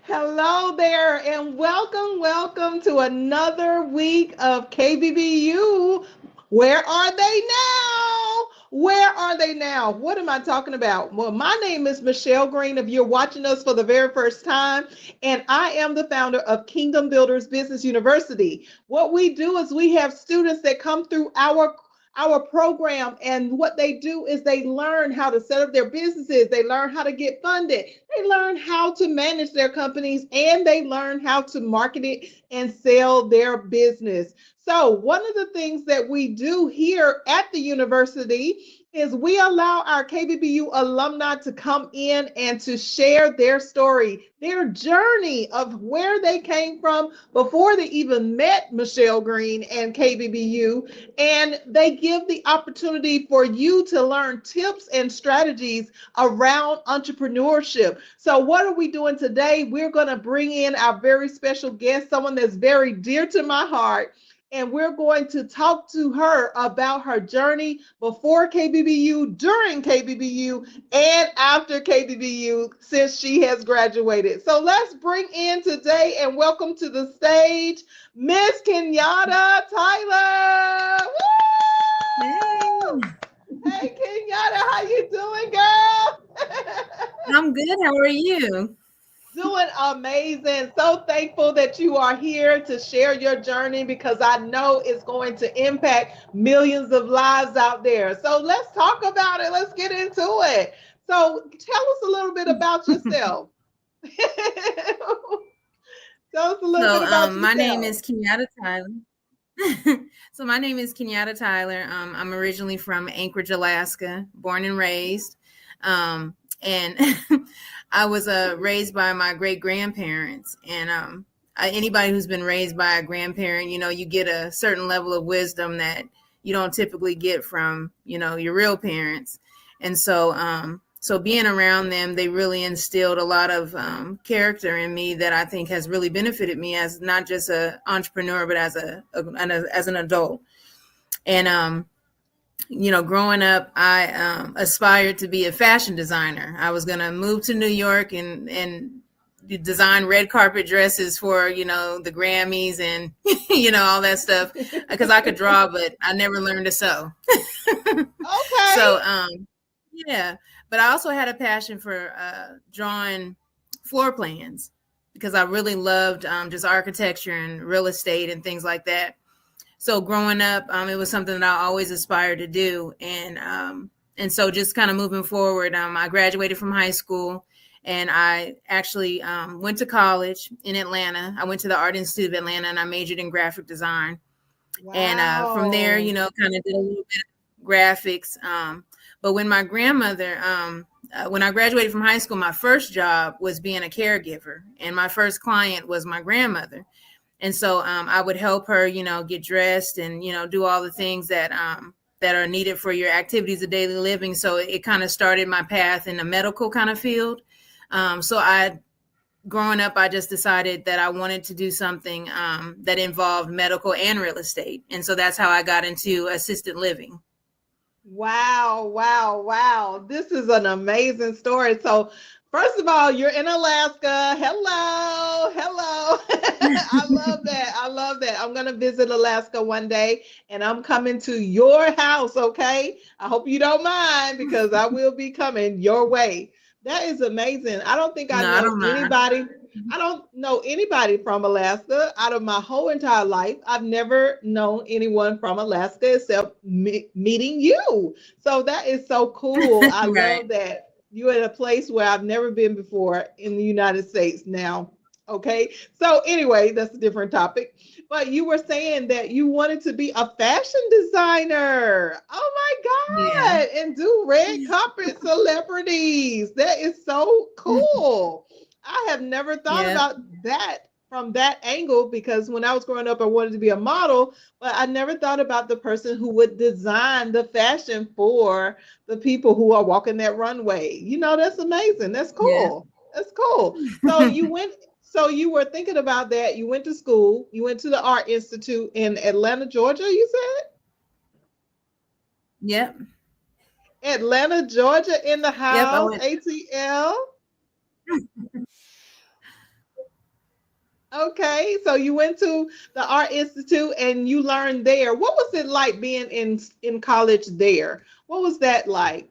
Hello there, and welcome to another week of KBBU. Where are they now? Where are they now? What am I talking about? Well, my name is Michelle Green. If you're watching us for the very first time, and I am the founder of Kingdom Builders Business University. What we do is we have students that come through our program, and what they do is they learn how to set up their businesses, they learn how to get funded, they learn how to manage their companies, and they learn how to market it and sell their business. So one of the things that we do here at the university is we allow our KBBU alumni to come in and to share their story, their journey of where they came from before they even met Michelle Green and KBBU, and they give the opportunity for you to learn tips and strategies around entrepreneurship. So what are we doing today? We're going to bring in our very special guest, someone that's very dear to my heart, and we're going to talk to her about her journey before KBBU, during KBBU, and after KBBU since she has graduated. So let's bring in today and welcome to the stage Miss Kenyatta Tyler. Woo! Hey, Hey Kenyatta, how you doing, girl? I'm good. How are you? Doing amazing. So thankful that you are here to share your journey because I know it's going to impact millions of lives out there. So let's talk about it. Let's get into it. So tell us a little bit about yourself. Tell us a little bit So, about my name yourself. is Kenyatta Tyler. So, my name is Kenyatta Tyler. I'm originally from Anchorage, Alaska, born and raised. And I was raised by my great grandparents. And anybody who's been raised by a grandparent, you get a certain level of wisdom that you don't typically get from, your real parents. And so being around them, they really instilled a lot of character in me that I think has really benefited me as not just an entrepreneur, but as an adult. And growing up, I aspired to be a fashion designer. I was going to move to New York and design red carpet dresses for the Grammys and all that stuff because I could draw, but I never learned to sew. Okay. So yeah, but I also had a passion for drawing floor plans because I really loved just architecture and real estate and things like that. So growing up, it was something that I always aspired to do, and so just kind of moving forward, I graduated from high school, and I actually went to college in Atlanta. I went to the Art Institute of Atlanta, and I majored in graphic design. And from there, Wow. kind of did a little bit of graphics. But when I graduated from high school, my first job was being a caregiver, and my first client was my grandmother. And so I would help her, get dressed and do all the things that are needed for your activities of daily living. So it kind of started my path in the medical kind of field. Growing up, I just decided that I wanted to do something that involved medical and real estate, and so that's how I got into assisted living. Wow. This is an amazing story. So, first of all, you're in Alaska. Hello. I love that. I love that. I'm going to visit Alaska one day and I'm coming to your house, okay? I hope you don't mind because I will be coming your way. That is amazing. I don't think I No, I know don't mind. anybody. I don't know anybody from Alaska out of my whole entire life. I've never known anyone from Alaska except meeting you. So that is so cool. I Right. love that you're in a place where I've never been before in the United States now. Okay. So, anyway, that's a different topic. But you were saying that you wanted to be a fashion designer. Oh Yeah. my God. And do red carpet celebrities. That is so cool. I have never thought Yeah. about that from that angle because when I was growing up, I wanted to be a model, but I never thought about the person who would design the fashion for the people who are walking that runway. That's amazing. That's Yeah. cool. That's cool. So you were thinking about that. You went to school, you went to the Art Institute in Atlanta, Georgia, you Yep. said? Atlanta, Georgia in the Yep. I house, went. ATL. Okay, so you went to the Art Institute and you learned there. What was it like being in college there? What was that like?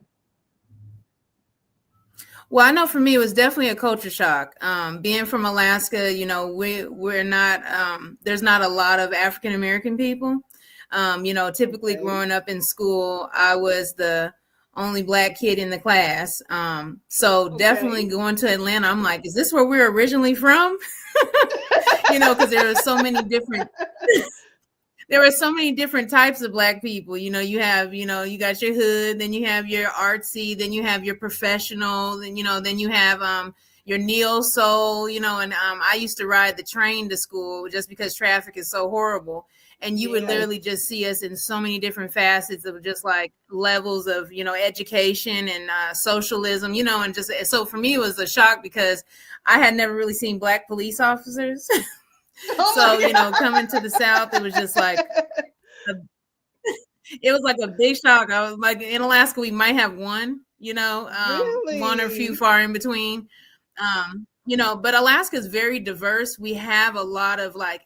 Well, I know for me, it was definitely a culture shock. Being from Alaska, we're not there's not a lot of African American people. Typically Okay. growing up in school, I was the only black kid in the class. So definitely Okay. going to Atlanta, I'm like, is this where we're originally from? Because there are so many different there were so many different types of black people. You have, you got your hood, then you have your artsy, then you have your professional, then you have your neo soul, and I used to ride the train to school just because traffic is so horrible. And you would Yes. literally just see us in so many different facets of just like levels of, education and socialism, and just so for me, it was a shock because I had never really seen black police officers. Oh So, my God. coming to the South, it was just like, a, it was like a big shock. I was like, in Alaska, we might have one, one or few Really? far in between. But Alaska is very diverse. We have a lot of like,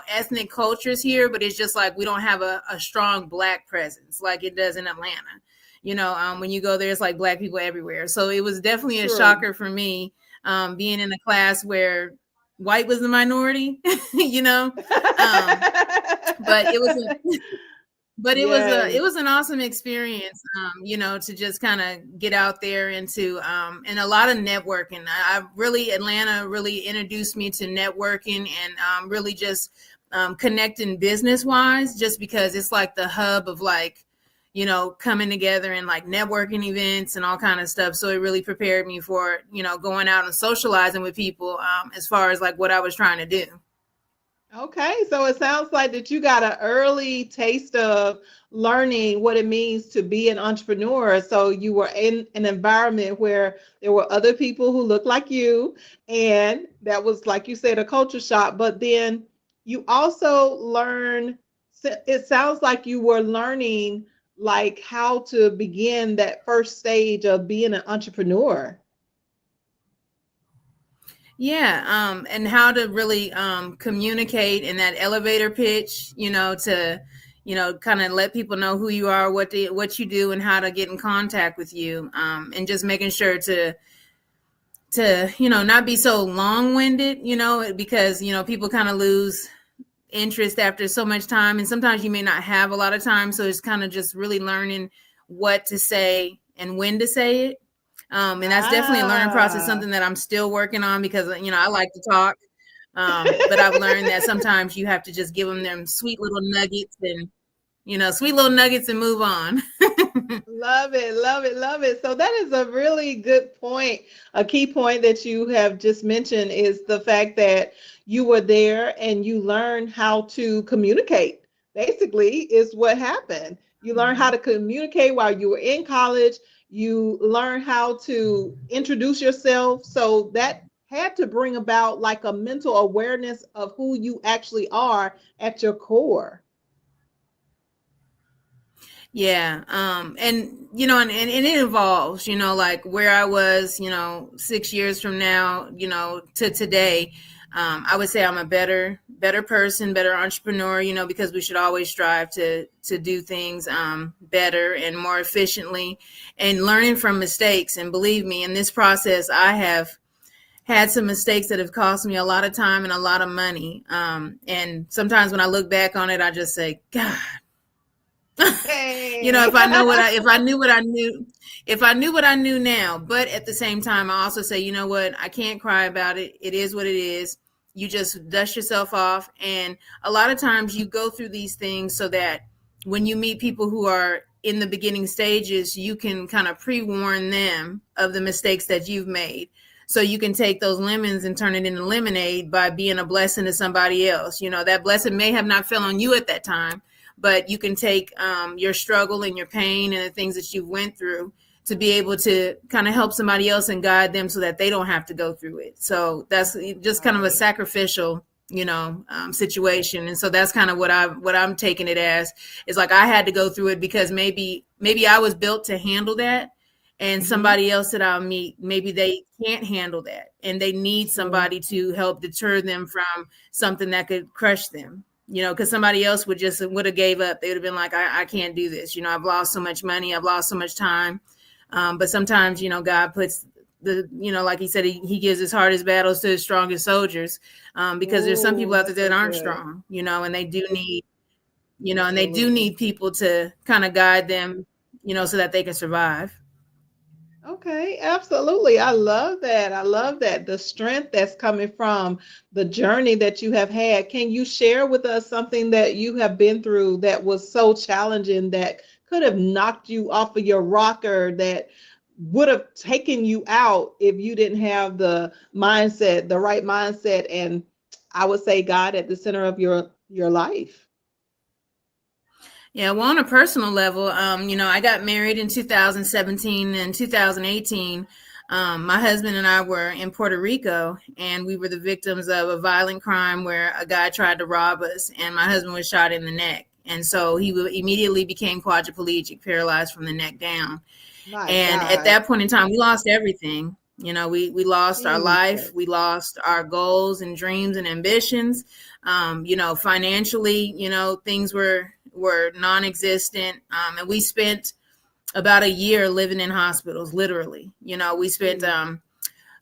ethnic cultures here, but it's just like we don't have a strong black presence like it does in Atlanta. When you go there, it's like black people everywhere. So it was definitely a True. shocker for me, being in a class where white was the minority, you know. Um, but it was it Yes. was an awesome experience, to just kind of get out there into and a lot of networking. I really Atlanta really introduced me to networking and really just connecting business wise, just because it's like the hub of like, coming together and like networking events and all kind of stuff. So it really prepared me for, going out and socializing with people, as far as like what I was trying to do. Okay, so it sounds like that you got an early taste of learning what it means to be an entrepreneur. So you were in an environment where there were other people who looked like you, and that was, like you said, a culture shock. But then you also learn, it sounds like you were learning like how to begin that first stage of being an entrepreneur. Yeah, and how to really communicate in that elevator pitch, to, kind of let people know who you are, what you do, and how to get in contact with you, and just making sure to not be so long winded, because people kind of lose interest after so much time, and sometimes you may not have a lot of time, so it's kind of just really learning what to say and when to say it. And that's definitely a learning process, Ah. something that I'm still working on because, I like to talk. But I've learned that sometimes you have to just give them sweet little nuggets and, sweet little nuggets and move on. Love it, love it, love it. So that is a really good point. A key point that you have just mentioned is the fact that you were there and you learned how to communicate. Basically, is what happened. You learned how Mhm. to communicate while you were in college. You learned how to introduce yourself. So that had to bring about like a mental awareness of who you actually are at your core. Yeah. And and it evolves, like where I was, 6 years from now, to today. I would say I'm a better person, better entrepreneur, because we should always strive to do things better and more efficiently, and learning from mistakes. And believe me, in this process, I have had some mistakes that have cost me a lot of time and a lot of money. And sometimes when I look back on it, I just say, God, Hey. if I knew what I knew, if I knew what I knew now. But at the same time, I also say, you know what, I can't cry about it. It is what it is. You just dust yourself off. And a lot of times you go through these things so that when you meet people who are in the beginning stages, you can kind of pre-warn them of the mistakes that you've made. So you can take those lemons and turn it into lemonade by being a blessing to somebody else. That blessing may have not fell on you at that time, but you can take your struggle and your pain and the things that you went through to be able to kind of help somebody else and guide them so that they don't have to go through it. So that's just kind of a Right. sacrificial, situation. And so that's kind of what I'm taking it as, is like I had to go through it because maybe I was built to handle that. and somebody else that I'll meet, maybe they can't handle that and they need somebody to help deter them from something that could crush them, because somebody else would have gave up. They would have been like, I can't do this. I've lost so much money. I've lost so much time. But sometimes, God puts like he said, he gives his hardest battles to his strongest soldiers, because there's some people out there that aren't strong, and they do need, and they do need people to kind of guide them, so that they can survive. Okay, absolutely. I love that. I love that. The strength that's coming from the journey that you have had. Can you share with us something that you have been through that was so challenging that could have knocked you off of your rocker, that would have taken you out if you didn't have the mindset, the right mindset, and I would say God at the center of your life? Yeah, well, on a personal level, I got married in 2017 and 2018. My husband and I were in Puerto Rico, and we were the victims of a violent crime where a guy tried to rob us, and my husband was shot in the neck. And so he immediately became quadriplegic, paralyzed from the neck down. At that point in time, we lost everything. We lost our life. We lost our goals and dreams and ambitions. Financially, things were non-existent. And we spent about a year living in hospitals, literally. We spent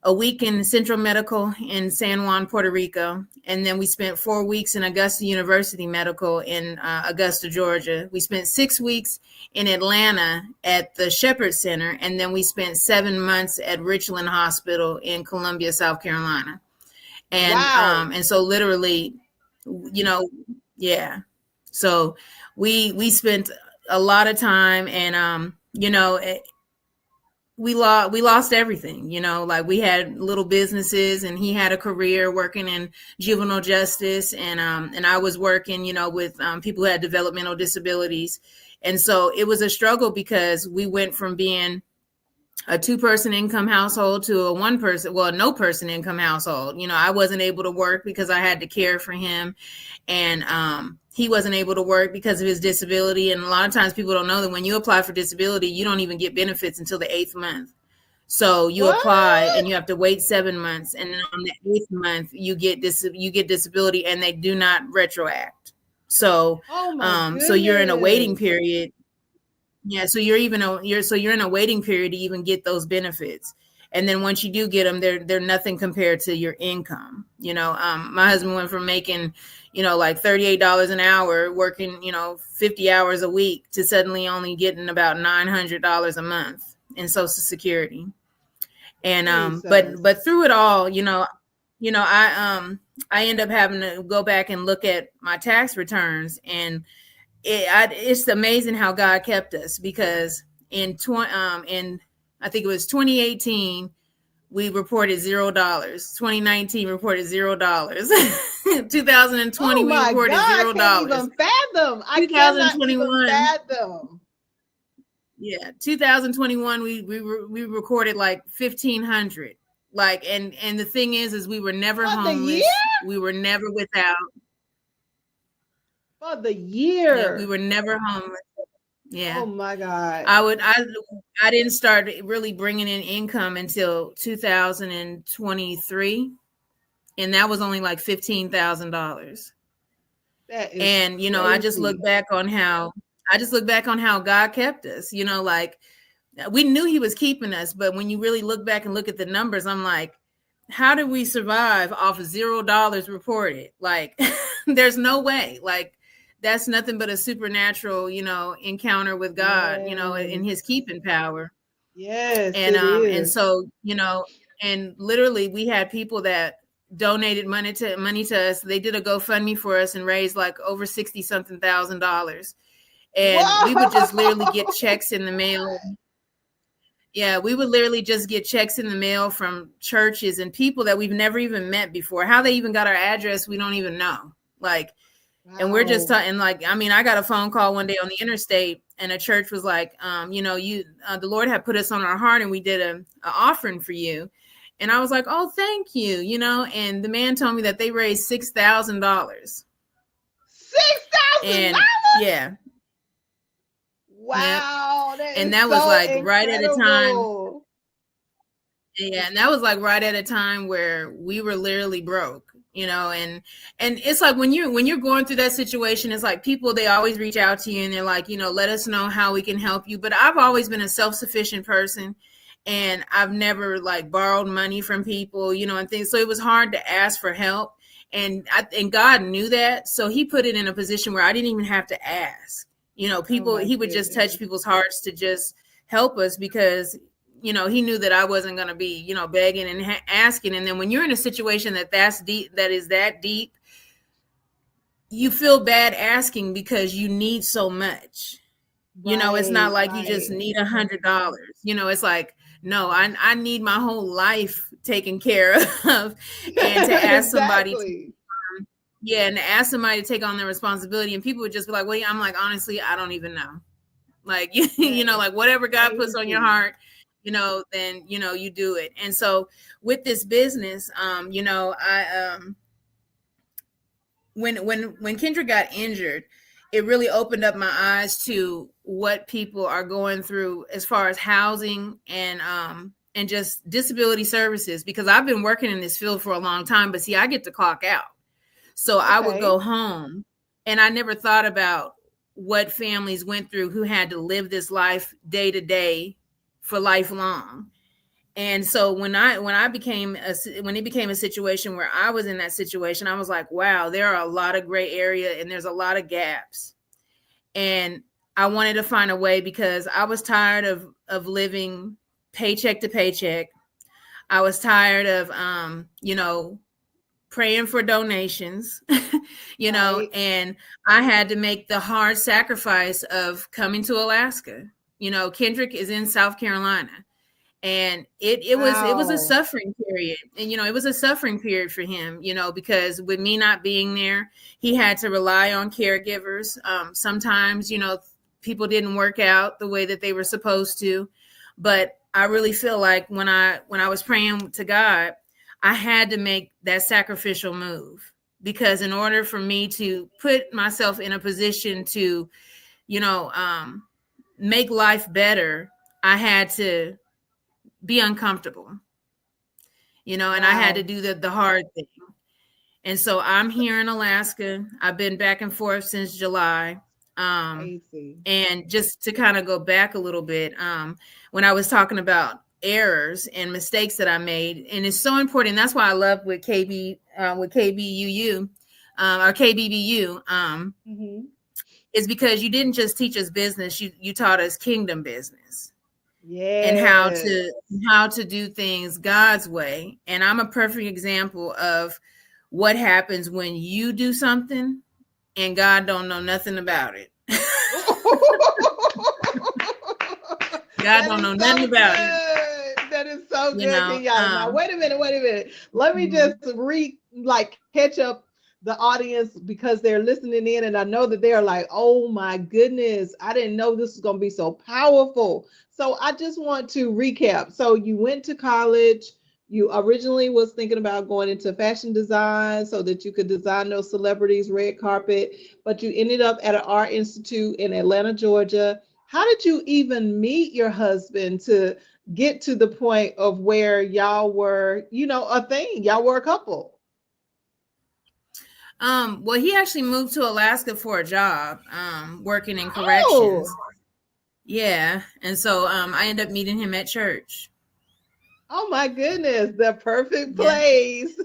a week in Central Medical in San Juan, Puerto Rico. And then we spent 4 weeks in Augusta University Medical in Augusta, Georgia. We spent 6 weeks in Atlanta at the Shepherd Center. And then we spent 7 months at Richland Hospital in Columbia, South Carolina. And, wow. And so literally, yeah. So we spent a lot of time, and, we lost everything, like we had little businesses, and he had a career working in juvenile justice, and I was working, with people who had developmental disabilities. And so it was a struggle because we went from being a 2-person income household to a 1-person, no person income household. I wasn't able to work because I had to care for him, and he wasn't able to work because of his disability. And a lot of times people don't know that when you apply for disability, you don't even get benefits until the 8th month. So you apply and you have to wait 7 months, and then on the 8th month you get disability, and they do not retroact. So so you're in a waiting period. Yeah, so you're in a waiting period to even get those benefits. And then once you do get them, they're nothing compared to your income. My husband went from making, like $38 an hour, working, 50 hours a week, to suddenly only getting about $900 a month in Social Security. And but through it all, I end up having to go back and look at my tax returns, and it's amazing how God kept us, because in I think it was 2018, we reported $0. 2019 reported $0. 2020 we reported $0. I can't even fathom. I cannot even fathom. Yeah, 2021 we recorded like 1,500. Like, and the thing is we were never homeless. We were never without. For the year. Yeah, we were never homeless. Yeah. Oh my God. I didn't start really bringing in income until 2023, and that was only like $15,000. That is and crazy. I just look back on how God kept us. Like, we knew he was keeping us, but when you really look back and look at the numbers, I'm like, how did we survive off of $0 reported? Like, there's no way. Like, that's nothing but a supernatural, encounter with God, in his keeping power. Yes. And so, and literally we had people that donated money to us. They did a GoFundMe for us and raised like over $60-something thousand. And we would just literally get checks in the mail. Yeah, we would literally just get checks in the mail from churches and people that we've never even met before. How they even got our address, we don't even know. Like, and we're just talking, like, I mean, I got a phone call one day on the interstate, and a church was like, the Lord had put us on our heart, and we did an offering for you. And I was like, oh, thank you, and the man told me that they raised $6,000. $6,000? Yeah. Yep. Wow, that And is that was so like right at a time. incredible. Yeah, and that was like right at a time where we were literally broke, and it's like when you're going through that situation, it's like people, they always reach out to you and they're like, let us know how we can help you. But I've always been a self-sufficient person, and I've never like borrowed money from people, and things. So it was hard to ask for help, and God knew that, so He put it in a position where I didn't even have to ask. Oh People, my He would just touch goodness. people's hearts to just help us, because He knew that I wasn't going to be, begging and asking. And then when you're in a situation that's deep, that is that deep, you feel bad asking because you need so much. It's not Right, like you just right. need $100. It's like, no, I need my whole life taken care of, and to ask somebody to, Exactly. yeah, and to ask somebody to take on their responsibility, and people would just be like, well, I'm like, honestly, I don't even know. Like, That is like whatever God puts on your crazy. heart, then, you do it. And so with this business, I, when Kendra got injured, it really opened up my eyes to what people are going through as far as housing and just disability services, because I've been working in this field for a long time, but see, I get to clock out. So I would Okay. go home, and I never thought about what families went through who had to live this life day to day for lifelong. And so when it became a situation where I was in that situation, I was like, wow, there are a lot of gray area and there's a lot of gaps. And I wanted to find a way, because I was tired of living paycheck to paycheck. I was tired of praying for donations, Right. and I had to make the hard sacrifice of coming to Alaska. Kendrick is in South Carolina, and it was a Wow. suffering period. And it was a suffering period for him, because with me not being there, he had to rely on caregivers. Sometimes, people didn't work out the way that they were supposed to, but I really feel like when I was praying to God, I had to make that sacrificial move, because in order for me to put myself in a position to, you know, um, make life better, I had to be uncomfortable, and I had to Wow. do the hard thing. And so I'm here in Alaska. I've been back and forth since July. Um, Crazy. and just to kind of go back a little bit, when I was talking about errors and mistakes that I made, and it's so important. That's why I love with KBUU or KBBU, Hmm. is because you didn't just teach us business; you taught us kingdom business, and Yes. how to do things God's way. And I'm a perfect example of what happens when you do something and God don't know nothing about it. God That don't is know nothing so about it. good. That is so You good, know, Kenyatta. Now, wait a minute, wait a minute. Let me just mhm. catch up the audience, because they're listening in, and I know that they're like, oh my goodness, I didn't know this was going to be so powerful. So I just want to recap. So you went to college. You originally was thinking about going into fashion design so that you could design those celebrities' red carpet, but you ended up at an art institute in Atlanta, Georgia. How did you even meet your husband to get to the point of where y'all were, a thing? Y'all were a couple. Well, he actually moved to Alaska for a job, working in corrections. Oh, Yeah, and so I ended up meeting him at church. oh my goodness, the perfect Yeah. place.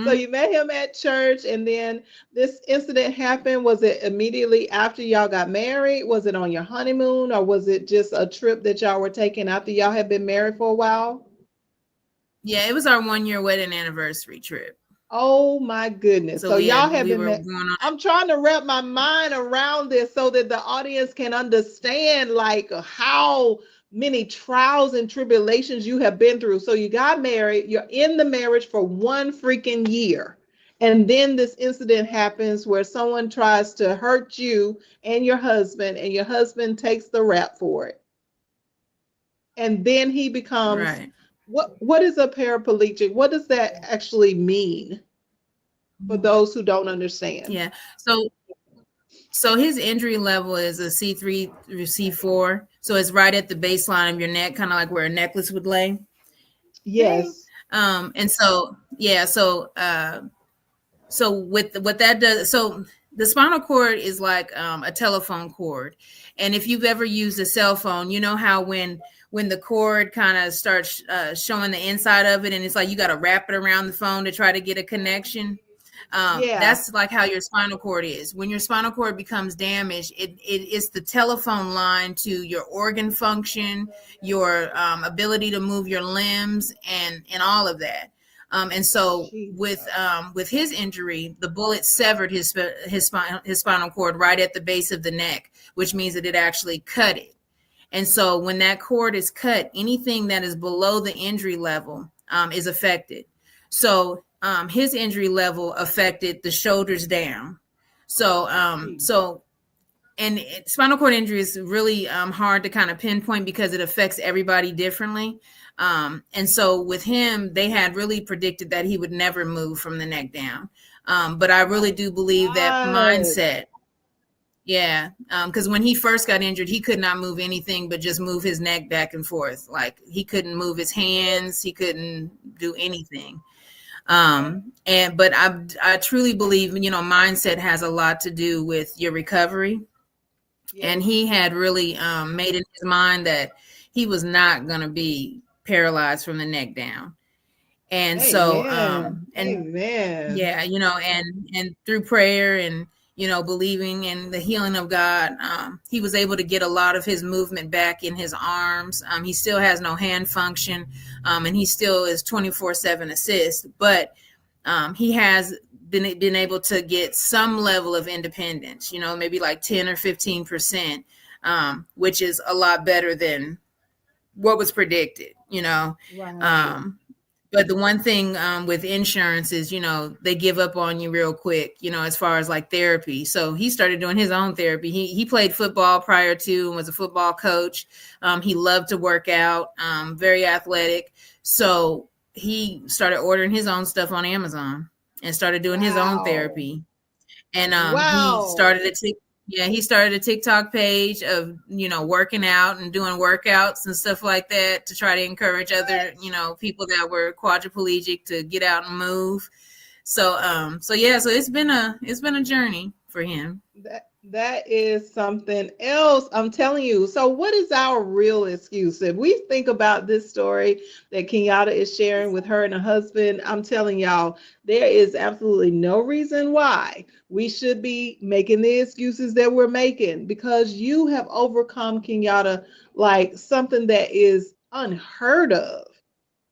So Hmm. you met him at church, and then this incident happened. Was it immediately after y'all got married? Was it on your honeymoon, or was it just a trip that y'all were taking after y'all had been married for a while? Yeah, it was our 1 year wedding anniversary trip. Oh my goodness. So So we y'all had have we been were met. going on. I'm trying to wrap my mind around this so that the audience can understand like how many trials and tribulations you have been through. So you got married, you're in the marriage for 1 freaking year. And then this incident happens where someone tries to hurt you and your husband takes the rap for it. And then he becomes, Right. what is a paraplegic? What does that actually mean for those who don't understand? Yeah. So So his injury level is a C3 through C4. So it's right at the baseline of your neck, kind of like where a necklace would lay. Okay. Yes. And so yeah, so with what that does, so the spinal cord is like a telephone cord, and if you've ever used a cell phone, you know how when the cord kind of starts showing the inside of it, and it's like you got to wrap it around the phone to try to get a connection. Yeah. That's like how your spinal cord is. When your spinal cord becomes damaged, it is the telephone line to your organ function, your ability to move your limbs, and all of that. And so Jesus. with his injury, the bullet severed his spinal cord right at the base of the neck, which means that it actually cut it. And so when that cord is cut, anything that is below the injury level is affected. So his injury level affected the shoulders down. So and spinal cord injury is really hard to kind of pinpoint because it affects everybody differently. And so with him, they had really predicted that he would never move from the neck down. But I really do believe that God. mindset. Yeah, because when he first got injured, he could not move anything but just move his neck back and forth. Like he couldn't move his hands, he couldn't do anything. And but I truly believe, you know, mindset has a lot to do with your recovery. And Yes. he had really made in his mind that he was not going to be paralyzed from the neck down. And so Amen. and Amen. yeah, you know, and through prayer and, you know, believing in the healing of God, he was able to get a lot of his movement back in his arms. He still has no hand function, and he still is 24/7 assist, but he has been able to get some level of independence, you know, maybe like 10 or 15%, which is a lot better than what was predicted, you know. Right. Um, but the one thing with insurance is, you know, they give up on you real quick, you know, as far as like therapy. So he started doing his own therapy. He played football prior to and was a football coach. He loved to work out, very athletic. So he started ordering his own stuff on Amazon and started doing his own Wow. therapy. And Wow. he started a TikTok page of, you know, working out and doing workouts and stuff like that to try to encourage other, What? you know, people that were quadriplegic to get out and move. So yeah, so it's been a journey for him. That is something else. I'm telling you. So, what is our real excuse? If we think about this story that Kenyatta is sharing with her and her husband, I'm telling y'all, there is absolutely no reason why we should be making the excuses that we're making because you have overcome Kenyatta like something that is unheard of.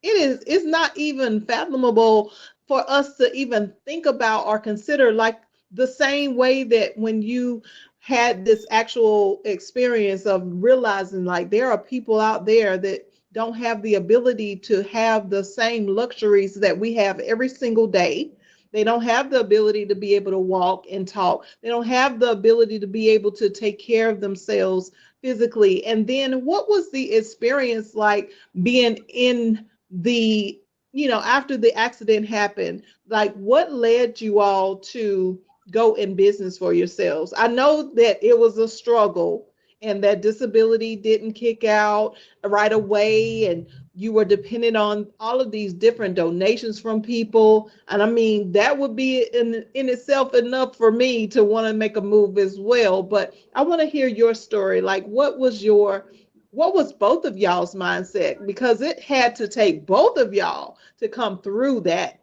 It's not even fathomable for us to even think about or consider, like the same way that when you had this actual experience of realizing like there are people out there that don't have the ability to have the same luxuries that we have every single day. They don't have the ability to be able to walk and talk. They don't have the ability to be able to take care of themselves physically. And then what was the experience like being in the, after the accident happened, like what led you all to go in business for yourselves? I know that it was a struggle and that disability didn't kick out right away, and you were dependent on all of these different donations from people. And I mean, that would be in itself enough for me to want to make a move as well. But I want to hear your story. Like, what was both of y'all's mindset? Because it had to take both of y'all to come through that.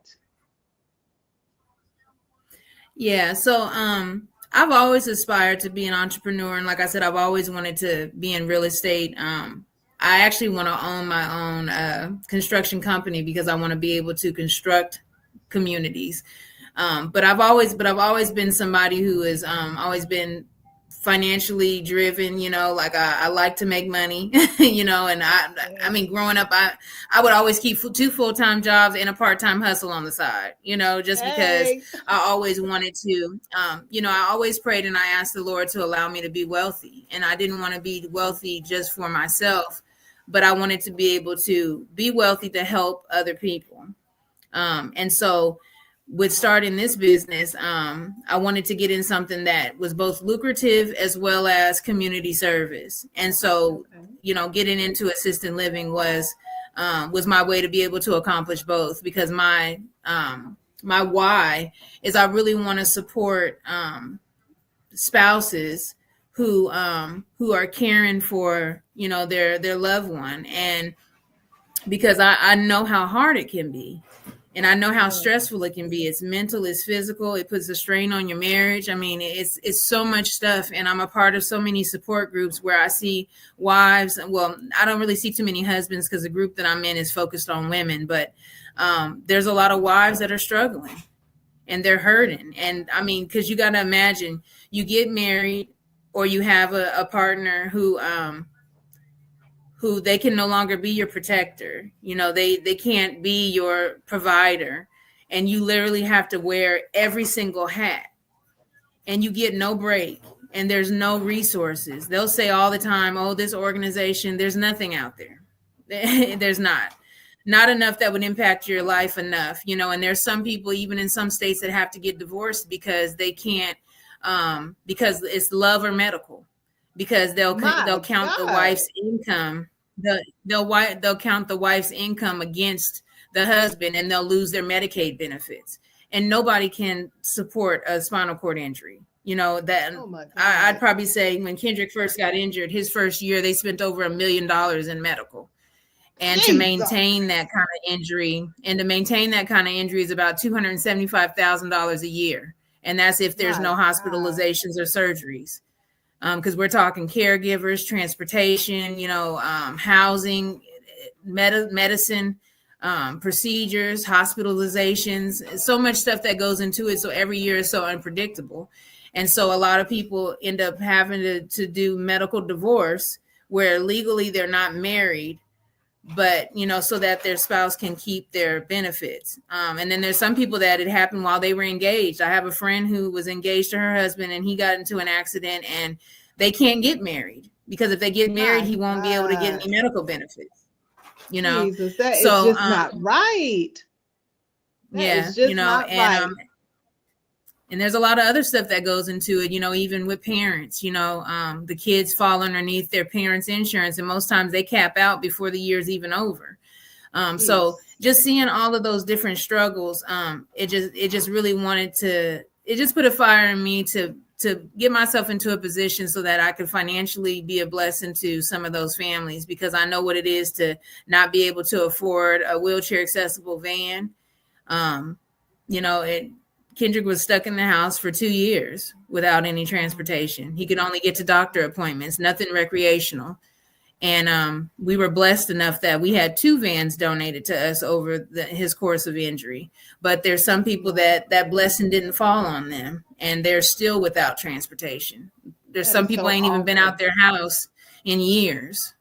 Yeah, so I've always aspired to be an entrepreneur, and like I said, I've always wanted to be in real estate. I actually want to own my own construction company because I want to be able to construct communities. But I've always been somebody who has always been financially driven, you know, like I like to make money, you know, and I Yes. mean, growing up, I would always keep two full-time jobs and a part-time hustle on the side, you know, just because Hey. I always wanted to, you know, I always prayed and I asked the Lord to allow me to be wealthy. And I didn't want to be wealthy just for myself, but I wanted to be able to be wealthy to help other people. And so with starting this business, I wanted to get in something that was both lucrative as well as community service. And so, Okay. getting into assisted living was my way to be able to accomplish both, because my why is I really want to support spouses who are caring for their loved one, and because I know how hard it can be. And I know how Yes. stressful it can be. It's mental, it's physical, it puts a strain on your marriage. I mean, it's so much stuff. And I'm a part of so many support groups where I see wives. Well, I don't really see too many husbands because the group that I'm in is focused on women, but there's a lot of wives that are struggling and they're hurting. And I mean, because you got to imagine, you get married or you have a partner who they can no longer be your protector. They can't be your provider. And you literally have to wear every single hat and you get no break and there's no resources. They'll say all the time, oh, this organization, there's nothing out there. There's not enough that would impact your life enough, and there's some people even in some states that have to get divorced because they can't, because it's love or medical, because they'll My count the God. wife's income. They'll count the wife's income against the husband, and they'll lose their Medicaid benefits. And nobody can support a spinal cord injury. That Oh my I'd God. probably say when Kendrick first got injured, his first year, they spent over $1 million in medical. And to Jesus. maintain that kind of injury, is about $275,000 a year. And that's if there's My no God. hospitalizations or surgeries. Because we're talking caregivers, transportation, housing, medicine, procedures, hospitalizations, so much stuff that goes into it. So every year is so unpredictable. And so a lot of people end up having to do medical divorce where legally they're not married, but so that their spouse can keep their benefits. And then there's some people that it happened while they were engaged. I have a friend who was engaged to her husband and he got into an accident and they can't get married, because if they get married, My he won't be able to get God. any medical benefits, Jesus, that is so just not right. That yeah, is just not and right. and there's a lot of other stuff that goes into it, even with parents, the kids fall underneath their parents' insurance, and most times they cap out before the year's even over. So Jeez. just seeing all of those different struggles, it just put a fire in me to get myself into a position so that I could financially be a blessing to some of those families, because I know what it is to not be able to afford a wheelchair accessible van. Um, Kendrick was stuck in the house for 2 years without any transportation. He could only get to doctor appointments, nothing recreational. And we were blessed enough that we had 2 vans donated to us over his course of injury. But there's some people that blessing didn't fall on them, and they're still without transportation. There's That some is people so ain't even been out awful. their house in years.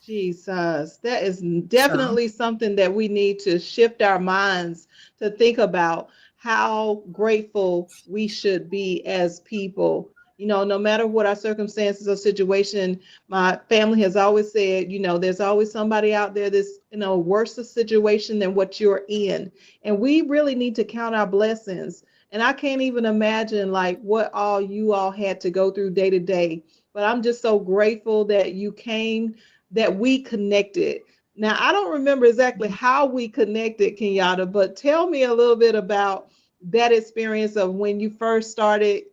Jesus, that is So definitely something that we need to shift our minds to think about how grateful we should be as people. No matter what our circumstances or situation, my family has always said, there's always somebody out there that's, worse a situation than what you're in. And we really need to count our blessings. And I can't even imagine like what all you all had to go through day to day. But I'm just so grateful that you came, that we connected. Now, I don't remember exactly how we connected, Kenyatta, but tell me a little bit about that experience of when you first started,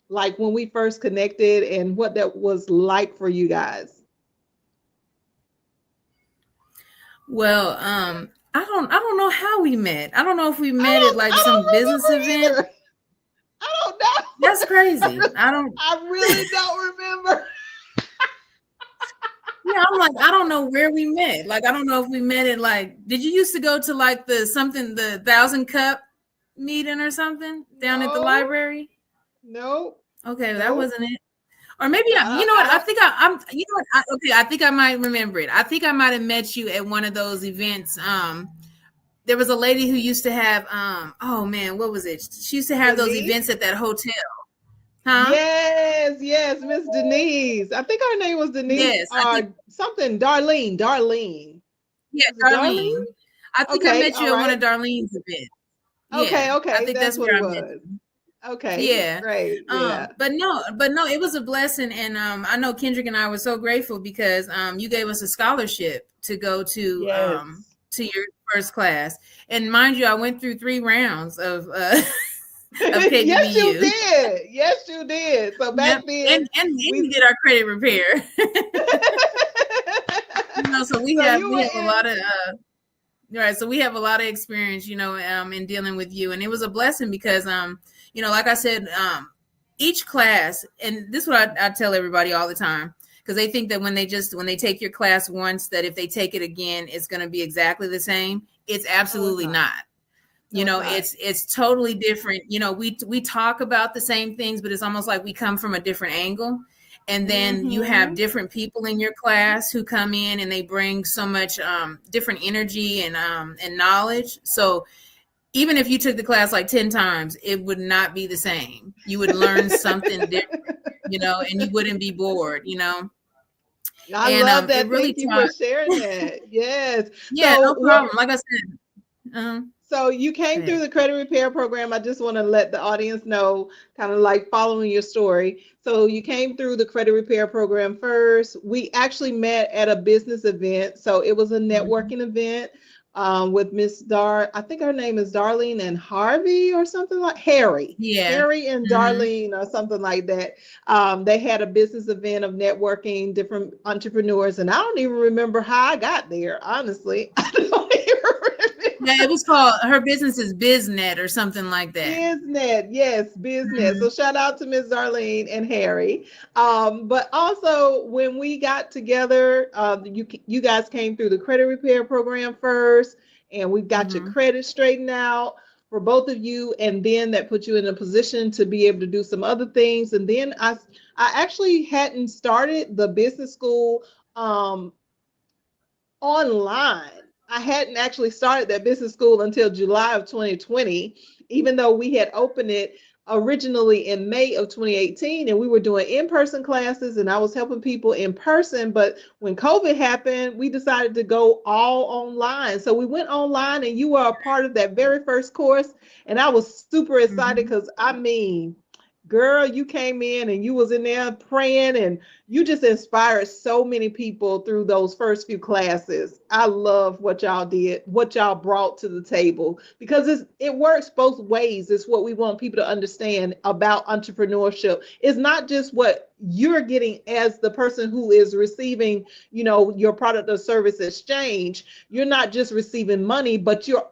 like when we first connected and what that was like for you guys. well, I don't know how we met. I don't know if we I met at don't like I some business don't event. remember either. I don't know. That's crazy. I don't. I really don't remember. Yeah, I'm like, I don't know where we met. Like, I don't know if we met at like, did you used to go to like the 1,000 cup meeting or something down at the No, library? no, Okay, that no. wasn't it. Or maybe you know what? I I don't. think you know what? Okay, I think I might remember it. I think I might have met you at one of those events. There was a lady who used to have, oh man, what was it? She used to have those Denise? events at that hotel, huh? Yes, yes, Miss Denise. I think her name was Denise Yes, I think, or something. Darlene. Darlene. yeah, Was it Darlene? Darlene. I think I Okay, met all you at one right. of Darlene's events. Yeah, I Okay, think that's that's what where it I met was. you. Okay, Yeah. great. Yeah. But no, it was a blessing, and I know Kendrick and I were so grateful because you gave us a scholarship to go Yes. to your first class. And mind you, I went through 3 rounds of Yes, you KBBU. did. Yes, you did. So back Yep. then, And we we did our credit repair. So so you we were have a in. lot of right. So we have a lot of experience, in dealing with you. And it was a blessing because like I said, each class, and this is what I tell everybody all the time, because they think that when they take your class once, that if they take it again, it's going to be exactly the same. It's No, it's absolutely not. not. No, it's not. It's totally different. We talk about the same things, but it's almost like we come from a different angle. And then you have Mm-hmm. different people in your class who come in and they bring so much different energy and knowledge. So even if you took the class like 10 times, it would not be the same. You would learn something different, and you wouldn't be bored. I And love it that. really Thank you for taught. sharing that. Yes. Yeah, So no what problem. Like I said, So you go came through ahead. the credit repair program. I just want to let the audience know, kind of like following your story. So you came through the credit repair program first. We actually met at a business event. So it was a Mhm. networking event with Miss I think her name is Darlene and Harvey or something like Harry. Yeah. Harry and Hmm. Darlene or something like that. They had a business event of networking different entrepreneurs, and I don't even remember how I got there. Honestly, I don't even Yeah, it remember. was called, her business is Biznet or something like that. Biznet, yes, Biznet. So Mhm. shout out to Miss Darlene and Harry. But also when we got together, you guys came through the credit repair program first, and we've got your Mhm. credit straightened out for both of you, and then that put you in a position to be able to do some other things. And then I actually hadn't started the business school. Um, online. I hadn't actually started that business school until July of 2020, even though we had opened it originally in May of 2018, and we were doing in-person classes and I was helping people in person. But when COVID happened, we decided to go all online. So we went online and you were a part of that very first course. And I was super excited Mhm. because girl, you came in and you was in there praying, and you just inspired so many people through those first few classes. I love what y'all did, what y'all brought to the table, because it works both ways. It's what we want people to understand about entrepreneurship. It's not just what you're getting as the person who is receiving, your product or service exchange. You're not just receiving money, but you're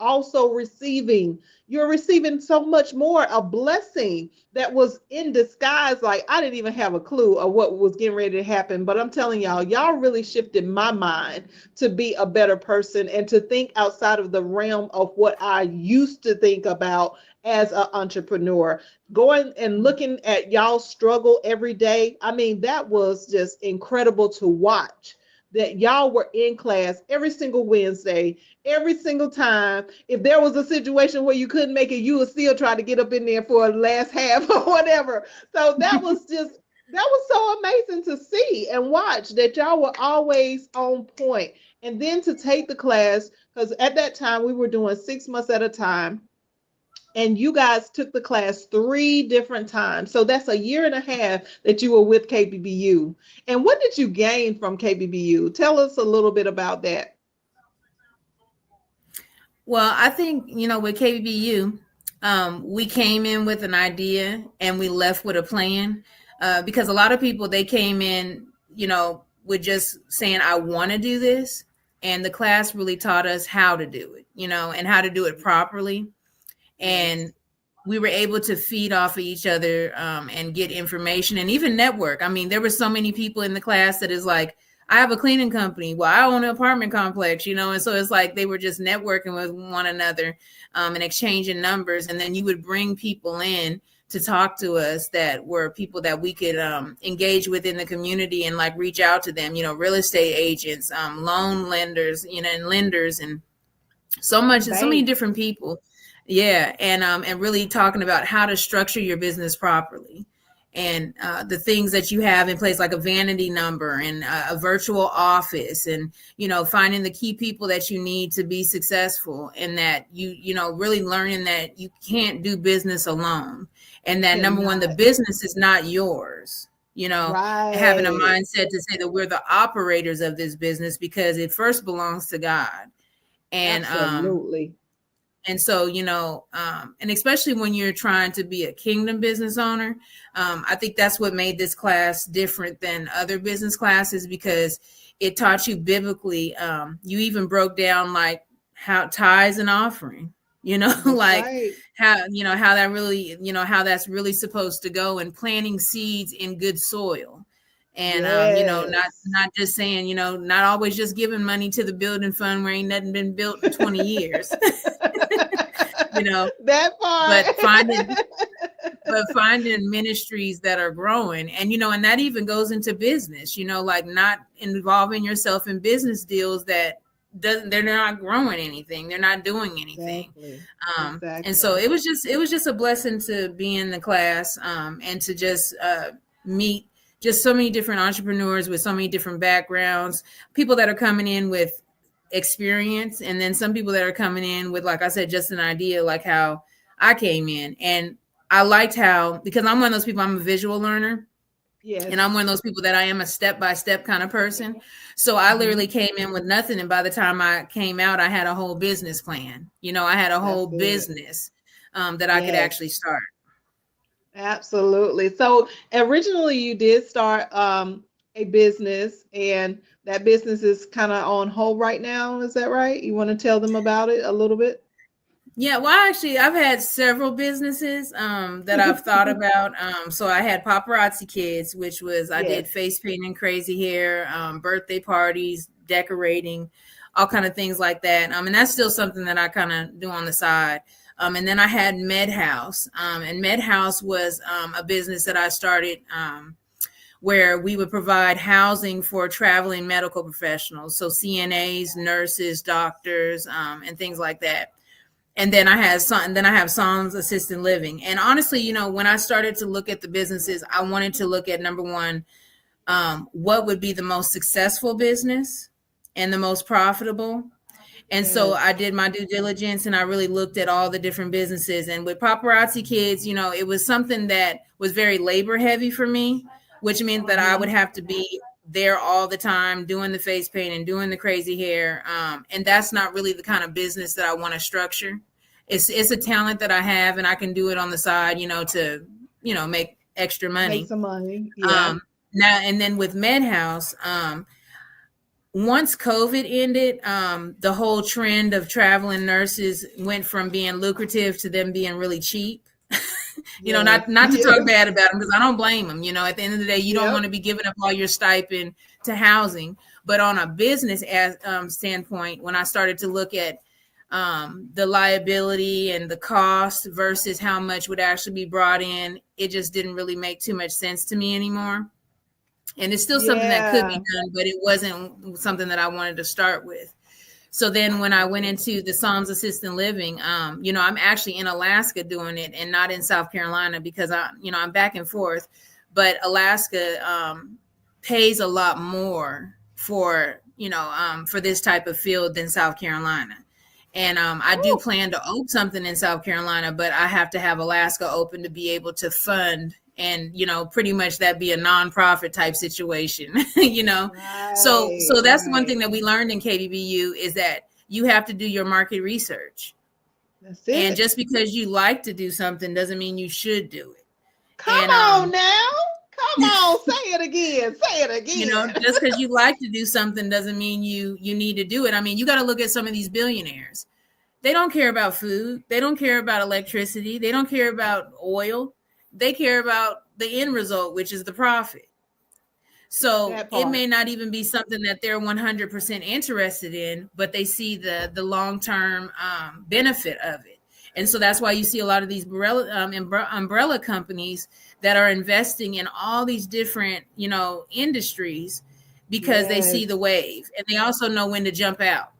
receiving so much more, a blessing that was in disguise. Like, I didn't even have a clue of what was getting ready to happen. But I'm telling y'all really shifted my mind to be a better person and to think outside of the realm of what I used to think about as an entrepreneur. Going and looking at y'all struggle every day. I mean, that was just incredible to watch. That y'all were in class every single Wednesday, every single time. If there was a situation where you couldn't make it, you would still try to get up in there for a last half or whatever. So that was so amazing to see and watch, that y'all were always on point. And then to take the class, because at that time we were doing 6 months at a time, and you guys took the class 3 different times. So that's a year and a half that you were with KBBU. And what did you gain from KBBU? Tell us a little bit about that. Well, I think, with KBBU, we came in with an idea and we left with a plan. Because a lot of people, they came in, with just saying, I want to do this. And the class really taught us how to do it, and how to do it properly. And Yes. we were able to feed off of each other, and get information and even network. I mean, there were so many people in the class that is like, I have a cleaning company. Well, I own an apartment complex, and so it's like they were just networking with one another, and exchanging numbers. And then you would bring people in to talk to us that were people that we could engage with in the community and like reach out to them, real estate agents, loan lenders, and lenders, and so many Banks. different people. Yeah. And really talking about how to structure your business properly. and the things that you have in place, like a vanity number and a virtual office, and finding the key people that you need to be successful, and that really learning that you can't do business alone, and that number one, the business is not yours. Having a Right. mindset to say that we're the operators of this business because it first belongs to God. And Absolutely. and so, and especially when you're trying to be a kingdom business owner, I think that's what made this class different than other business classes, because it taught you biblically. You even broke down like how tithes and offering, That's like right. how that really, how that's really supposed to go, and planting seeds in good soil. And Yes. not just saying, not always just giving money to the building fund where ain't nothing been built in 20 years. you know, That but finding part. but finding ministries that are growing, and and that even goes into business, like not involving yourself in business deals that they're not growing anything, they're not doing anything. Exactly. And so Exactly. it was just a blessing to be in the class, and to just meet just so many different entrepreneurs with so many different backgrounds, people that are coming in with experience, and then some people that are coming in with, like I said, just an idea, like how I came in. And I liked how, because I'm one of those people, I'm a visual learner, and Yes. I'm one of those people that I am a step-by-step kind of person. So I Hmm. literally came in with nothing, and by the time I came out, I had a whole business plan. I had a That's whole good. business that I could Yes. actually start. Absolutely. So originally you did start a business, and that business is kind of on hold right now. Is that right? You want to tell them about it a little bit? Yeah, well, actually, I've had several businesses that I've thought about. So I had Paparazzi Kids, which was, I did Yes. face painting, crazy hair, birthday parties, decorating, all kind of things like that. And that's still something that I kind of do on the side. And then I had Med House, and Med House was a business that I started, where we would provide housing for traveling medical professionals, so CNAs, nurses, doctors, and things like that. And then I have Psalms Assisted Living. And honestly, when I started to look at the businesses, I wanted to look at, number one, what would be the most successful business and the most profitable. And so Yes. I did my due diligence, and I really looked at all the different businesses. And with Paparazzi Kids, it was something that was very labor heavy for me, which meant that I would Hmm. have to be there all the time doing the face paint and doing the crazy hair. And that's not really the kind of business that I want to structure. It's a talent that I have, and I can do it on the side, to make extra Make money. some money. Yeah. Um, Now and then with MedHouse, once COVID ended, the whole trend of traveling nurses went from being lucrative to them being really cheap. Yes. Not to talk Yes. bad about them, because I don't blame them. At the end of the day, you don't want Yep. to be giving up all your stipend to housing. But on a business standpoint, when I started to look at the liability and the cost versus how much would actually be brought in, it just didn't really make too much sense to me anymore. And it's still something that could be Yeah. done, but it wasn't something that I wanted to start with. So then when I went into the Psalms Assisted Living, I'm actually in Alaska doing it and not in South Carolina, because I'm back and forth. But Alaska pays a lot more for this type of field than South Carolina. And I do Woo. plan to open something in South Carolina, but I have to have Alaska open to be able to fund, and pretty much that be a nonprofit type situation. So Right. that's one Right. thing that we learned in KBBU, is that you have to do your market research. That's And it. just because you like to do something doesn't mean you should do it. Come And on now. Come on. Say it again. Say it just because again. you like to do something doesn't mean you need to do it. I mean, you got to look at some of these billionaires. They don't care about food. They don't care about electricity. They don't care about oil. They care about the end result, which is the profit. So That it may part. not even be something that they're 100% interested in, but they see the long term benefit of it. And so that's why you see a lot of these umbrella companies that are investing in all these different, industries, because they see the Yes. wave, and they also know when to jump out.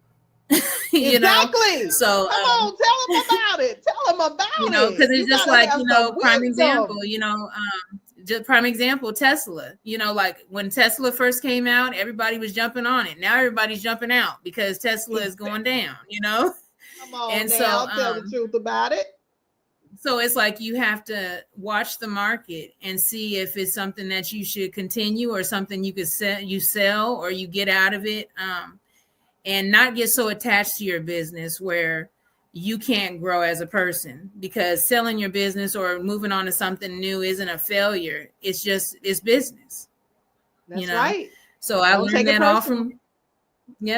you know, Exactly. so Come on. Tell them about it. Tell them about because it. You it's just got to like, have some prime example, wisdom. just prime example, Tesla, like when Tesla first came out, everybody was jumping on it. Now everybody's jumping out because Tesla is going down, Come on And now, tell the truth about it. So it's like you have to watch the market and see if it's something that you should continue or something you could sell or you get out of it, and not get so attached to your business where you can't grow as a person, because selling your business or moving on to something new isn't a failure. It's business. That's right. So I learned that all from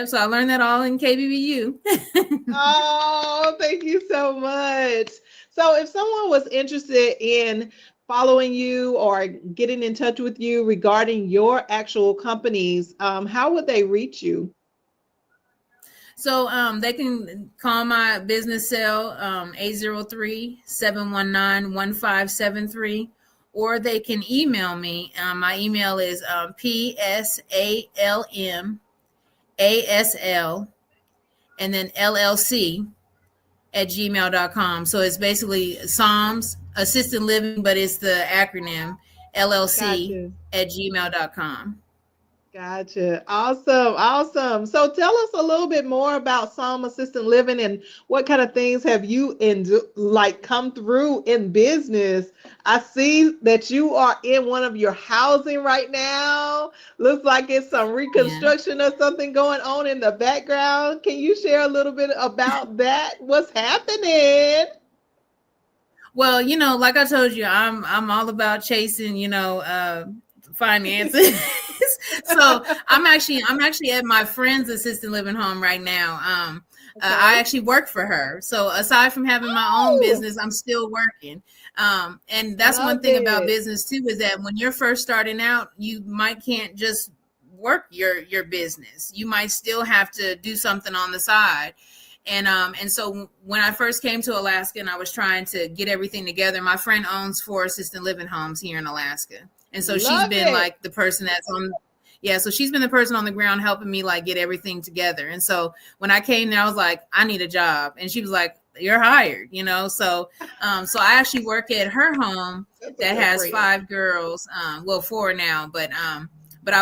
so I learned that all in KBBU. Oh, thank you so much. So if someone was interested in following you or getting in touch with you regarding your actual companies, how would they reach you? So they can call my business cell, 803-719-1573, or they can email me. My email is PSALMASL and then LLC @gmail.com. So it's basically Psalms Assisted Living, but it's the acronym LLC @gmail.com. Gotcha. Awesome. So tell us a little bit more about Psalm Assisted Living and what kind of things have you come through in business. I see that you are in one of your housing right now. Looks like it's some reconstruction or something going on in the background. Can you share a little bit about that? What's happening? Well, like I told you, I'm all about chasing, finances. So I'm actually at my friend's assisted living home right now. I actually work for her. So aside from having my own business, I'm still working. And that's one thing about business too, is that when you're first starting out, you can't just work your business. You might still have to do something on the side. And so when I first came to Alaska and I was trying to get everything together, my friend owns 4 assisted living homes here in Alaska. And so she's been like the person that's so she's been the person on the ground helping me like get everything together. And so when I came there, I was like, I need a job. And she was like, you're hired, So so I actually work at her home that has 5 girls, 4 now, but I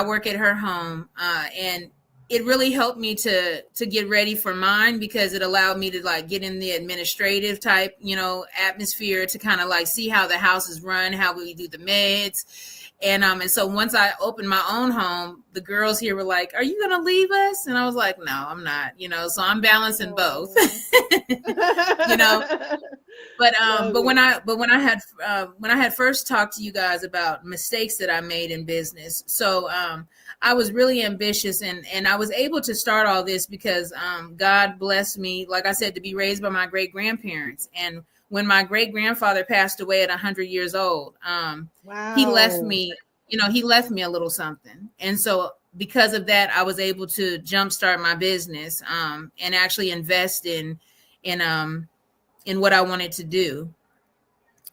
work at her home, and it really helped me to get ready for mine, because it allowed me to like get in the administrative type, atmosphere to kind of like see how the house is run, how we do the meds. And so once I opened my own home, the girls here were like, are you going to leave us? And I was like, no, I'm not, so I'm balancing both, but when I had first talked to you guys about mistakes that I made in business. So, I was really ambitious, and I was able to start all this because, God blessed me, like I said, to be raised by my great grandparents. And when my great grandfather passed away at 100 years old, he left me, he left me a little something. And so because of that, I was able to jumpstart my business, and actually invest in what I wanted to do.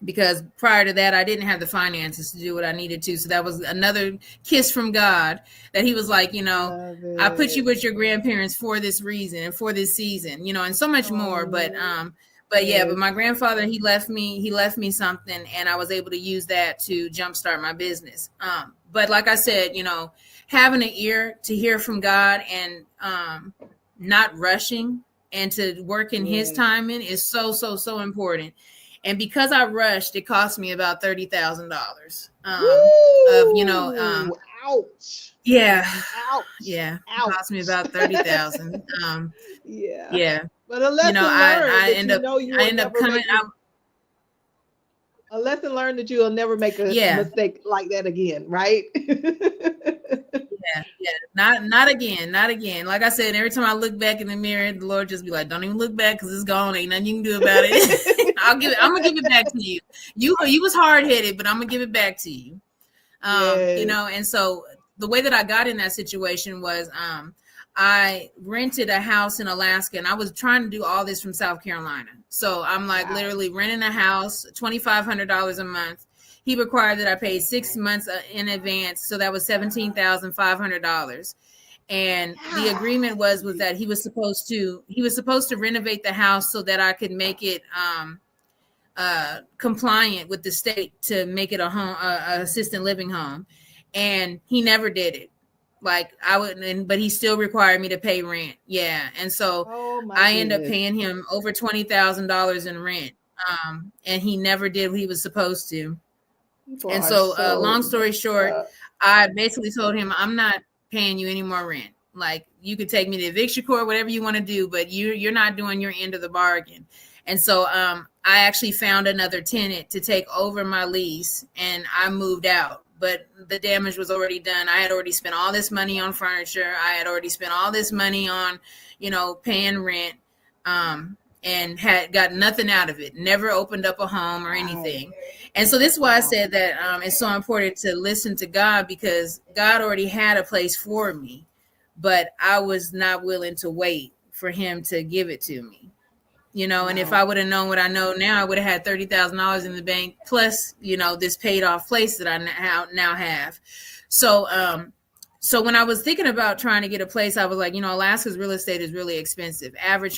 Because prior to that, I didn't have the finances to do what I needed to. So that was another kiss from God, that he was like, I put you with your grandparents for this reason and for this season, and so much more. But my grandfather, he left me something, and I was able to use that to jumpstart my business. But like I said, having an ear to hear from God, and not rushing, and to work in his timing is so important. And because I rushed, it cost me about $30,000. Ouch. Yeah. Ouch. Yeah. Ouch. It cost me about $30,000. Yeah. But a lesson learned a lesson learned that you'll never make a mistake like that again, right? Not again. Like I said, every time I look back in the mirror, the Lord just be like, don't even look back, because it's gone. Ain't nothing you can do about it. I'm gonna give it back to you. You was hard-headed, but I'm gonna give it back to you. And so the way that I got in that situation was, I rented a house in Alaska, and I was trying to do all this from South Carolina. So I'm like literally renting a house, $2,500 a month. He required that I pay 6 months in advance. So that was $17,500. And the agreement was that he was supposed to renovate the house so that I could make it compliant with the state to make it a home, assisted living home, and he never did it. Like I wouldn't, but he still required me to pay rent. Yeah, and so Oh my I ended up goodness. paying him over $20,000 in rent, and he never did what he was supposed to. People And are so, so long story messed short, up. I basically told him, I'm not paying you any more rent. Like you could take me to eviction court, whatever you want to do, but you're not doing your end of the bargain. And so I actually found another tenant to take over my lease, and I moved out. But the damage was already done. I had already spent all this money on furniture. I had already spent all this money on, paying rent, and had got nothing out of it. Never opened up a home or anything. And so this is why I said that it's so important to listen to God, because God already had a place for me, but I was not willing to wait for him to give it to me. And if I would have known what I know now, I would have had $30,000 in the bank plus, this paid off place that I now have. So when I was thinking about trying to get a place, I was like, Alaska's real estate is really expensive. Average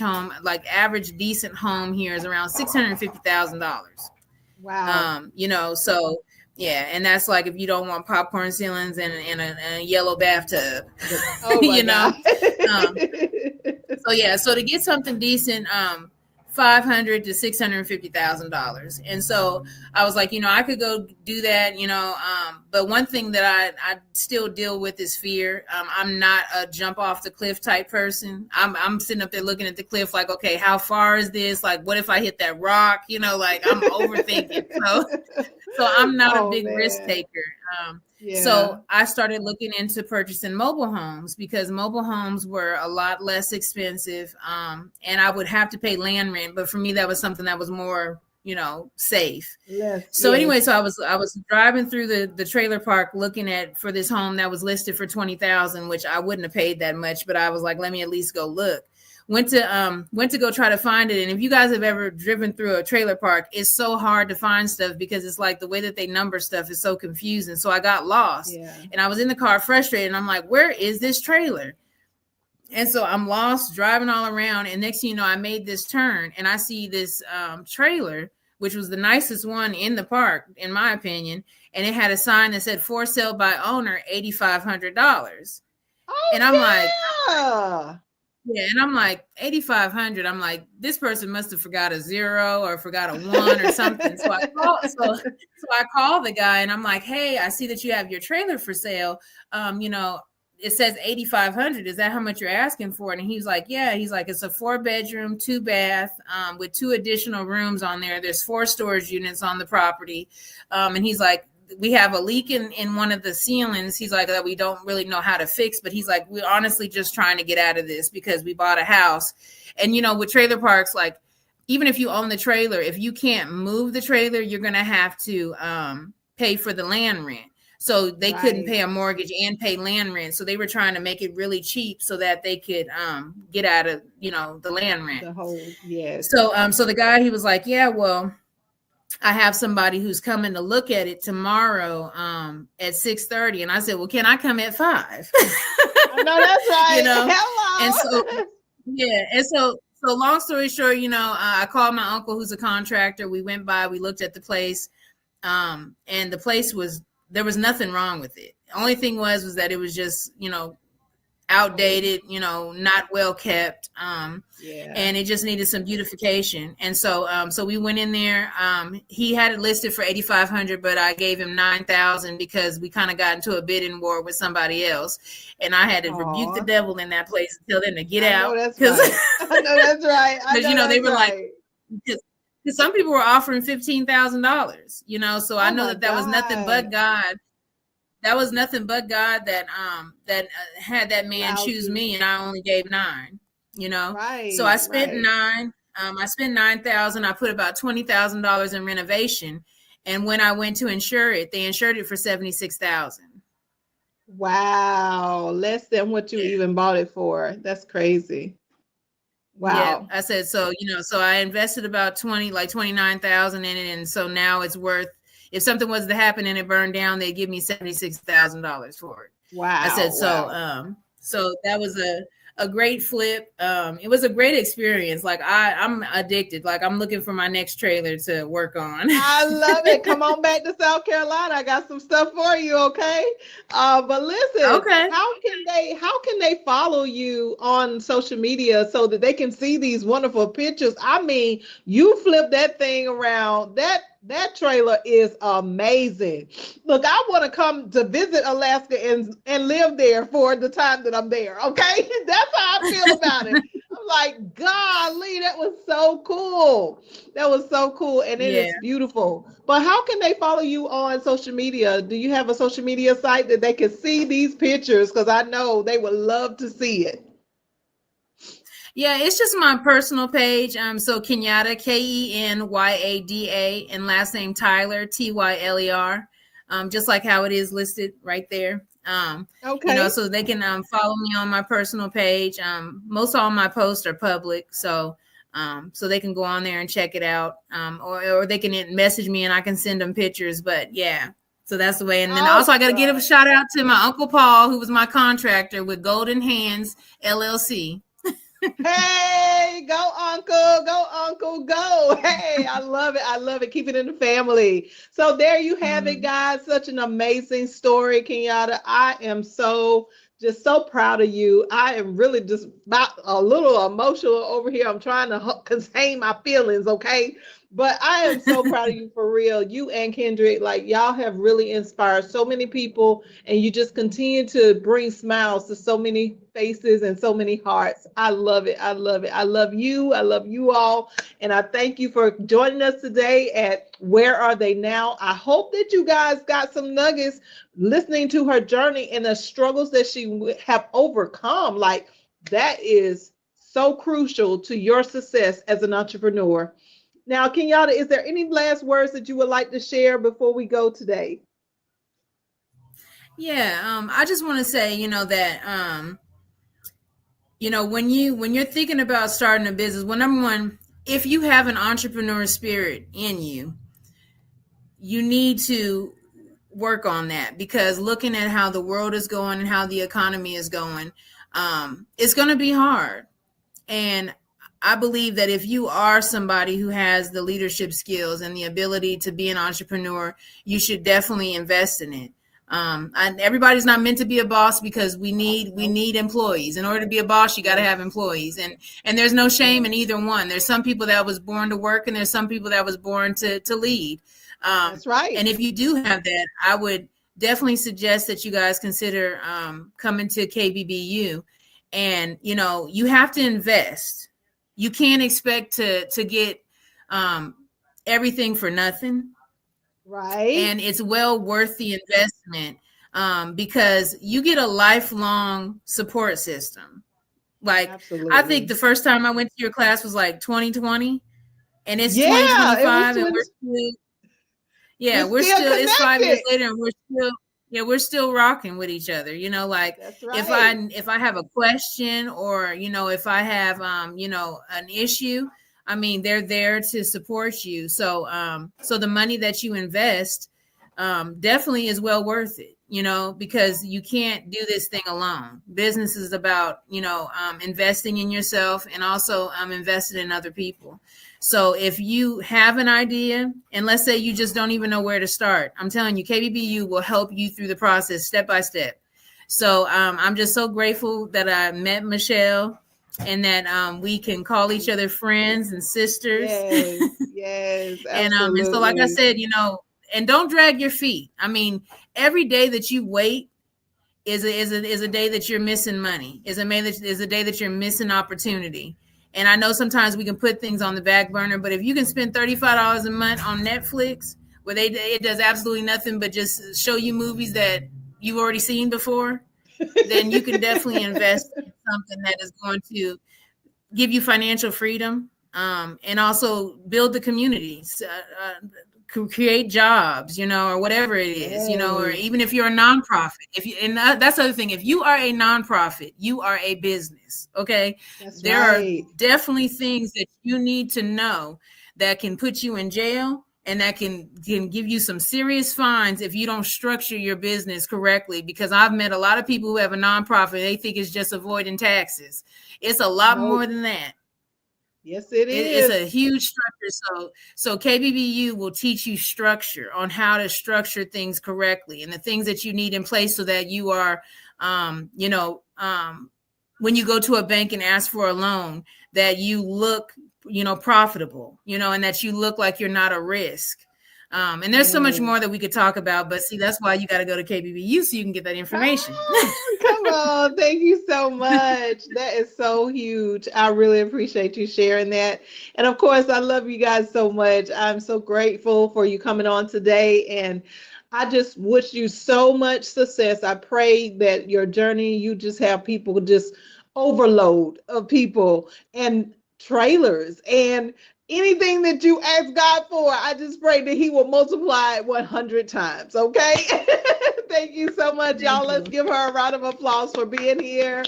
decent home here is around $650,000. Wow. So yeah, and that's like if you don't want popcorn ceilings and a yellow bathtub. Oh my God. So yeah, so to get something decent, $500,000 to $650,000. And so I was like, I could go do that, but one thing that I still deal with is fear. I'm not a jump off the cliff type person. I'm sitting up there looking at the cliff like, okay, how far is this? Like, what if I hit that rock? Like I'm overthinking. So I'm not a big risk taker. So I started looking into purchasing mobile homes, because mobile homes were a lot less expensive. And I would have to pay land rent. But for me, that was something that was more, safe. Anyway, so I was driving through the trailer park looking for this home that was listed for $20,000, which I wouldn't have paid that much. But I was like, let me at least go look. Went to go try to find it. And if you guys have ever driven through a trailer park, it's so hard to find stuff, because it's like the way that they number stuff is so confusing. So I got lost, and I was in the car frustrated, and I'm like, where is this trailer? And so I'm lost, driving all around. And next thing you know, I made this turn, and I see this trailer, which was the nicest one in the park, in my opinion. And it had a sign that said for sale by owner, $8,500. Oh, and I'm like, yeah, and I'm like, 8,500. I'm like, this person must have forgot a zero or forgot a one or something. So I call the guy, and I'm like, hey, I see that you have your trailer for sale. It says 8,500. Is that how much you're asking for it? And he's like, yeah. He's like, it's a 4-bedroom, 2-bath, with 2 additional rooms on there. There's 4 storage units on the property. And he's like, we have a leak in one of the ceilings. He's like, that we don't really know how to fix, but he's like, we're honestly just trying to get out of this because we bought a house. And, with trailer parks, like, even if you own the trailer, if you can't move the trailer, you're going to have to pay for the land rent. So they couldn't pay a mortgage and pay land rent. So they were trying to make it really cheap so that they could get out of, the land rent. The whole, yes. So the guy, he was like, yeah, well, I have somebody who's coming to look at it tomorrow at 6:30. And I said, well, can I come at 5? No, that's right. Hello. And so, yeah. And so long story short, I called my uncle, who's a contractor. We went by, we looked at the place, and the place there was nothing wrong with it. The only thing was that it was just, outdated, not well kept. And it just needed some beautification. And so we went in there. He had it listed for 8,500, but I gave him 9,000 because we kind of got into a bidding war with somebody else. And I had to rebuke the devil in that place and tell them to get out. That's right. I know that's right. Because, they were like, because some people were offering $15,000, so I know that was nothing but God. That was nothing but God that had that man choose me, and I only gave 9. So I spent 9. I spent 9,000. I put about $20,000 in renovation, and when I went to insure it, they insured it for $76,000. Wow, less than what you even bought it for. That's crazy. Wow. Yeah, I said so. So I invested about 29,000 in it, and so now it's worth. If something was to happen and it burned down, they'd give me $76,000 for it. Wow. I said, so that was a great flip. It was a great experience. Like I'm addicted. Like I'm looking for my next trailer to work on. I love it. Come on back to South Carolina. I got some stuff for you, okay? But listen, Okay. how can they follow you on social media so that they can see these wonderful pictures? I mean, you flip that thing around. That trailer is amazing. Look, I want to come to visit Alaska and live there for the time that I'm there, okay? That's how I feel about it. I'm like, golly, that was so cool. That was so cool, and it Yeah. is beautiful. But how can they follow you on social media? Do you have a social media site that they can see these pictures? Because I know they would love to see it. Yeah, it's just my personal page. So Kenyatta, Kenyada, and last name Tyler, Tyler. Just like how it is listed right there. Okay. So they can follow me on my personal page. Most all my posts are public, so they can go on there and check it out. Or they can message me and I can send them pictures. But yeah, so that's the way. And then also I got to give a shout out to my Uncle Paul, who was my contractor with Golden Hands LLC. Hey, go uncle, go. Hey, I love it. I love it. Keep it in the family. So there you have it, guys. Such an amazing story, Kenyatta. I am just so proud of you. I am really just about a little emotional over here. I'm trying to contain my feelings, okay? But I am so proud of you for real. You and Kendrick, like y'all have really inspired so many people, and you just continue to bring smiles to so many faces and so many hearts. I love it. I love it. I love you. I love you all. And I thank you for joining us today at Where Are They Now? I hope that you guys got some nuggets listening to her journey and the struggles that she have overcome. Like that is so crucial to your success as an entrepreneur. Now, Kenyatta, is there any last words that you would like to share before we go today? Yeah, I just want to say, that when you're thinking about starting a business, well, number one, if you have an entrepreneur spirit in you, you need to work on that, because looking at how the world is going and how the economy is going, it's going to be hard. And I believe that if you are somebody who has the leadership skills and the ability to be an entrepreneur, you should definitely invest in it. And everybody's not meant to be a boss, because we need employees. In order to be a boss, you got to have employees, and there's no shame in either one. There's some people that was born to work, and there's some people that was born to lead. That's right. And if you do have that, I would definitely suggest that you guys consider coming to KBBU. And you have to invest. You can't expect to get everything for nothing. Right. And it's well worth the investment, because you get a lifelong support system. Like, absolutely. I think the first time I went to your class was like 2020, and it's Yeah, 2025, it and was we're still it's 5 years connected. later, and we're still rocking with each other. Like, That's right. if I have a question, or if I have an issue, I mean, they're there to support you. So the money that you invest definitely is well worth it, because you can't do this thing alone. Business is about investing in yourself, and also investing in other people. So if you have an idea, and let's say you just don't even know where to start, I'm telling you, KBBU will help you through the process step by step. So I'm just so grateful that I met Michelle, and that we can call each other friends and sisters. Yes, absolutely. And so, like I said, and don't drag your feet. I mean, every day that you wait is a day that you're missing money. Is a day that you're missing opportunity. And I know sometimes we can put things on the back burner, but if you can spend $35 a month on Netflix, where it does absolutely nothing but just show you movies that you've already seen before, then you can definitely invest in something that is going to give you financial freedom, and also build the communities, create jobs, or whatever it is, or even if you're a nonprofit, and that's the other thing. If you are a nonprofit, you are a business. Okay. There are definitely things that you need to know that can put you in jail, and that can give you some serious fines if you don't structure your business correctly. Because I've met a lot of people who have a nonprofit, they think it's just avoiding taxes. It's a lot more Nope. than that. Yes, it It's a is. huge structure. So KBBU will teach you structure on how to structure things correctly and the things that you need in place so that you are, when you go to a bank and ask for a loan, that you look, profitable, and that you look like you're not a risk. And there's so much Yes. more that we could talk about, but see, that's why you got to go to KBBU so you can get that information. Come on. Thank you so much. That is so huge. I really appreciate you sharing that. And of course, I love you guys so much. I'm so grateful for you coming on today. And I just wish you so much success. I pray that your journey, you just have people just overload of people and trailers and anything that you ask God for. I just pray that He will multiply it 100 times. Okay. Thank you so much, Thank y'all. Let's you. give her a round of applause for being here.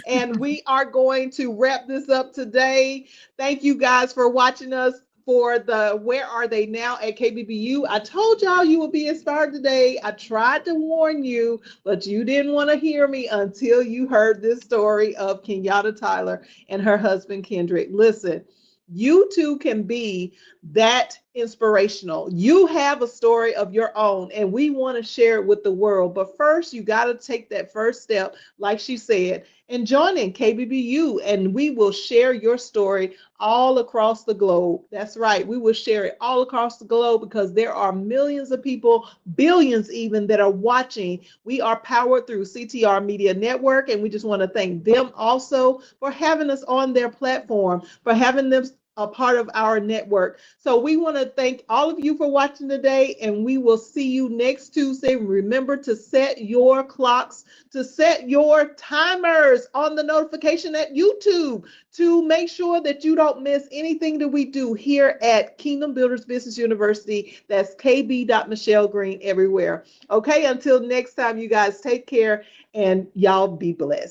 And we are going to wrap this up today. Thank you guys for watching us for the Where Are They Now at KBBU. I told y'all you would be inspired today. I tried to warn you, but you didn't want to hear me until you heard this story of Kenyatta Tyler and her husband, Kendrick. Listen, you too can be that inspirational. You have a story of your own, and we want to share it with the world. But first, you got to take that first step, like she said, and join in KBBU, and we will share your story all across the globe. That's right. We will share it all across the globe because there are millions of people, billions even, that are watching. We are powered through CTR Media Network, and we just want to thank them also for having us on their platform, for having them a part of our network. So we want to thank all of you for watching today, and we will see you next Tuesday. Remember to set your clocks, to set your timers on the notification at YouTube to make sure that you don't miss anything that we do here at Kingdom Builders Business University. That's kb.michellegreen everywhere. Okay, until next time, you guys take care and y'all be blessed.